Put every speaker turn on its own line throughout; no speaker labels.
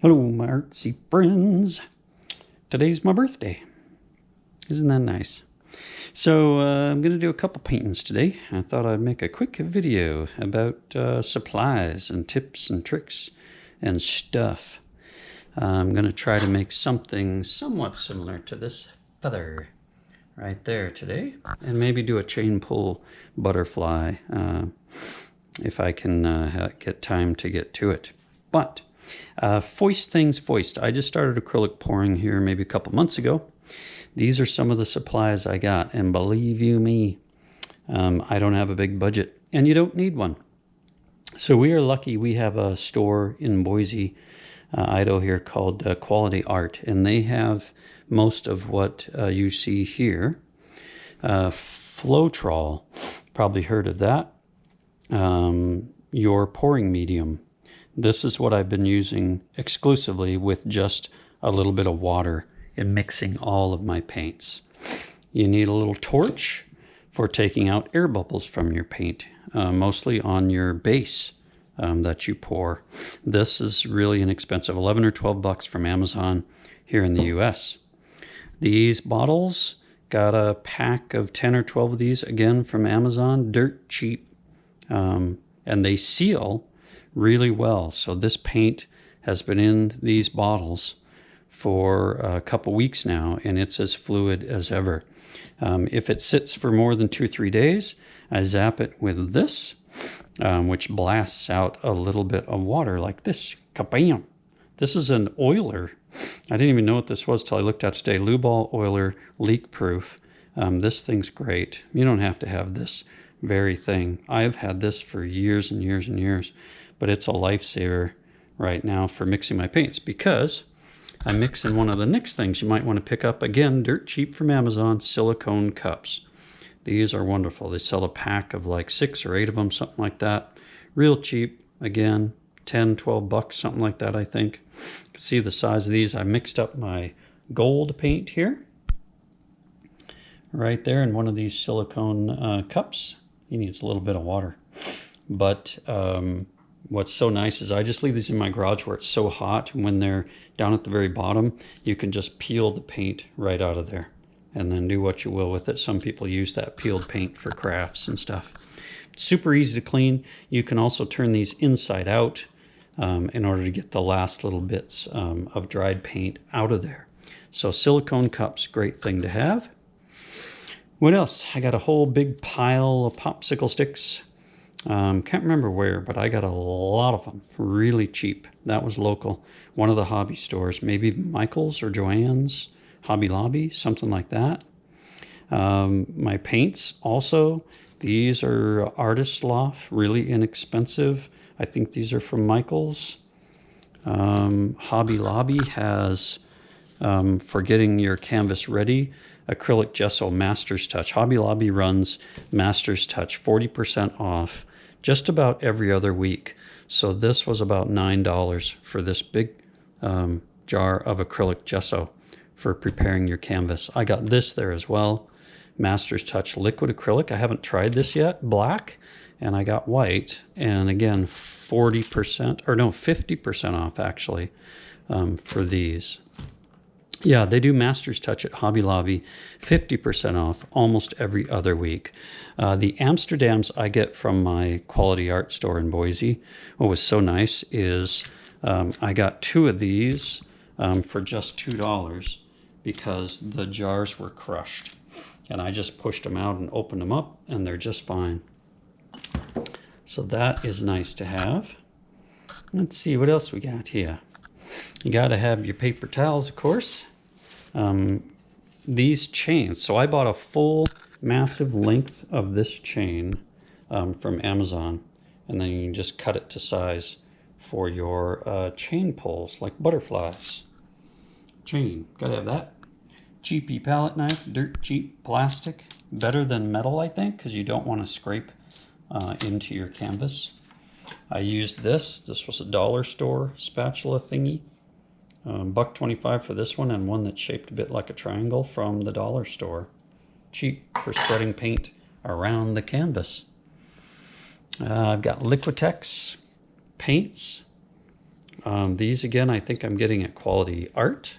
Hello, my artsy friends. Today's my birthday. Isn't that nice? So I'm going to do a couple paintings today. I thought I'd make a quick video about supplies and tips and tricks and stuff. I'm going to try to make something somewhat similar to this feather right there today, and maybe do a chain pull butterfly if I can get time to get to it. But foist things foist. I just started acrylic pouring here maybe a couple months ago. These are some of the supplies I got, and believe you me, I don't have a big budget, and you don't need one. So we are lucky we have a store in Boise, Idaho here called Quality Art, and they have most of what you see here. Floetrol, probably heard of that. Your pouring medium. This is what I've been using exclusively with just a little bit of water and mixing all of my paints. You need a little torch for taking out air bubbles from your paint, mostly on your base that you pour. This is really inexpensive, 11 or 12 bucks from Amazon here in the US. These bottles, got a pack of 10 or 12 of these, again from Amazon, dirt cheap, and they seal really well. So this paint has been in these bottles for a couple weeks now, and it's as fluid as ever. If it sits for more than 2-3 days, I zap it with this, which blasts out a little bit of water like this. Kabam! This is an oiler. I didn't even know what this was till I looked at it today. Lubal oiler, leak proof. This thing's great. You don't have to have this very thing. I've had this for years and years and years, but it's a lifesaver right now for mixing my paints, because I mix in one of the next things you might want to pick up. Again, dirt cheap from Amazon, silicone cups. These are wonderful. They sell a pack of like 6 or 8 of them, something like that. Real cheap. Again, 10, 12 bucks, something like that, I think. You can see the size of these. I mixed up my gold paint here, right there, in one of these silicone cups. He needs a little bit of water. But what's so nice is I just leave these in my garage where it's so hot. When they're down at the very bottom, you can just peel the paint right out of there and then do what you will with it. Some people use that peeled paint for crafts and stuff. It's super easy to clean. You can also turn these inside out in order to get the last little bits of dried paint out of there. So silicone cups, great thing to have. What else? I got a whole big pile of popsicle sticks. Can't remember where, but I got a lot of them really cheap. That was local. One of the hobby stores, maybe Michael's or Joann's, Hobby Lobby, something like that. My paints also, these are Artist's Loft, really inexpensive. I think these are from Michael's. Hobby Lobby has, for getting your canvas ready, acrylic gesso Master's Touch. Hobby Lobby runs Master's Touch 40% off just about every other week. So this was about $9 for this big jar of acrylic gesso for preparing your canvas. I got this there as well. Master's Touch liquid acrylic. I haven't tried this yet. Black, and I got white. And again, 40%, or no, 50% off actually for these. Yeah, they do Master's Touch at Hobby Lobby, 50% off almost every other week. The Amsterdams I get from my Quality Art store in Boise. What was so nice is I got 2 of these for just $2 because the jars were crushed. And I just pushed them out and opened them up, and they're just fine. So that is nice to have. Let's see what else we got here. You got to have your paper towels, of course. These chains. So I bought a full massive length of this chain from Amazon, and then you can just cut it to size for your chain pulls, like butterflies. Chain, gotta have that. Cheapy palette knife, dirt cheap plastic. Better than metal, I think, because you don't want to scrape into your canvas. I used this. This was a dollar store spatula thingy. $1.25 for this one, and one that's shaped a bit like a triangle from the dollar store. Cheap for spreading paint around the canvas. I've got Liquitex paints, These again, I think I'm getting at Quality Art.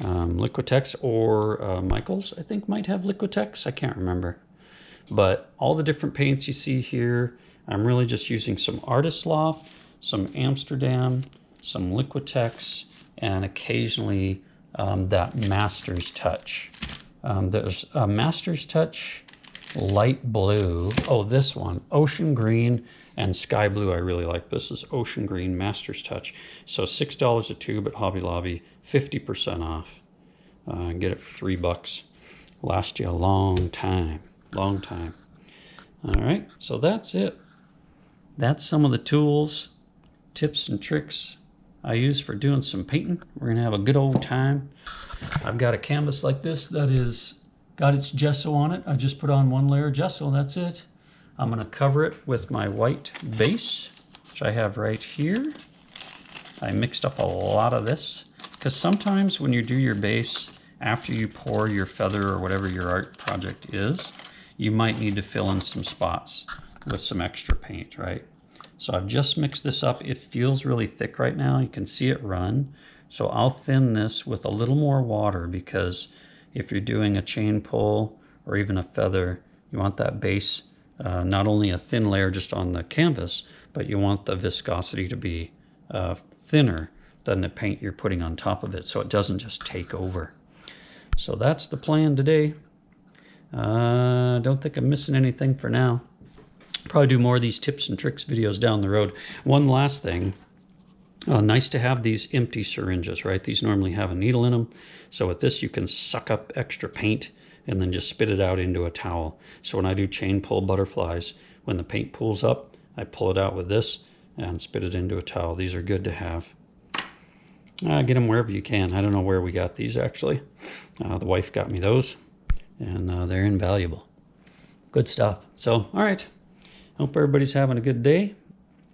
Liquitex or Michaels, I think might have Liquitex. I can't remember. But all the different paints you see here, I'm really just using some Artist Loft, some Amsterdam, some Liquitex, and occasionally that Master's Touch. There's a Master's Touch light blue. Oh, this one, Ocean Green and Sky Blue I really like. This is Ocean Green Master's Touch. So $6 a tube at Hobby Lobby, 50% off. Get it for $3. Last you a long time. Long time. All right, so that's it. That's some of the tools, tips and tricks I use for doing some painting. We're gonna have a good old time. I've got a canvas like this that is got its gesso on it. I just put on one layer of gesso, that's it. I'm gonna cover it with my white base, which I have right here. I mixed up a lot of this, because sometimes when you do your base, after you pour your feather or whatever your art project is, you might need to fill in some spots with some extra paint, right? So I've just mixed this up. It feels really thick right now. You can see it run. So I'll thin this with a little more water, because if you're doing a chain pull or even a feather, you want that base, not only a thin layer just on the canvas, but you want the viscosity to be thinner than the paint you're putting on top of it, so it doesn't just take over. So that's the plan today. Don't think I'm missing anything for now. Probably do more of these tips and tricks videos down the road. One last thing, nice to have these empty syringes, right? These normally have a needle in them. So with this, you can suck up extra paint and then just spit it out into a towel. So when I do chain pull butterflies, when the paint pools up, I pull it out with this and spit it into a towel. These are good to have. Get them wherever you can. I don't know where we got these actually. The wife got me those, and they're invaluable. Good stuff. So, all right. Hope everybody's having a good day.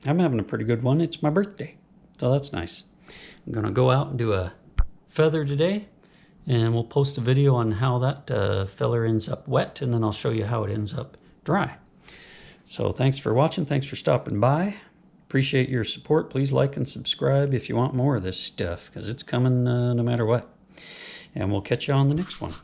I'm having a pretty good one. It's my birthday, so that's nice. I'm gonna go out and do a feather today, and we'll post a video on how that feather ends up wet, and then I'll show you how it ends up dry. So thanks for watching. Thanks for stopping by. Appreciate your support. Please like and subscribe if you want more of this stuff, because it's coming no matter what. And we'll catch you on the next one.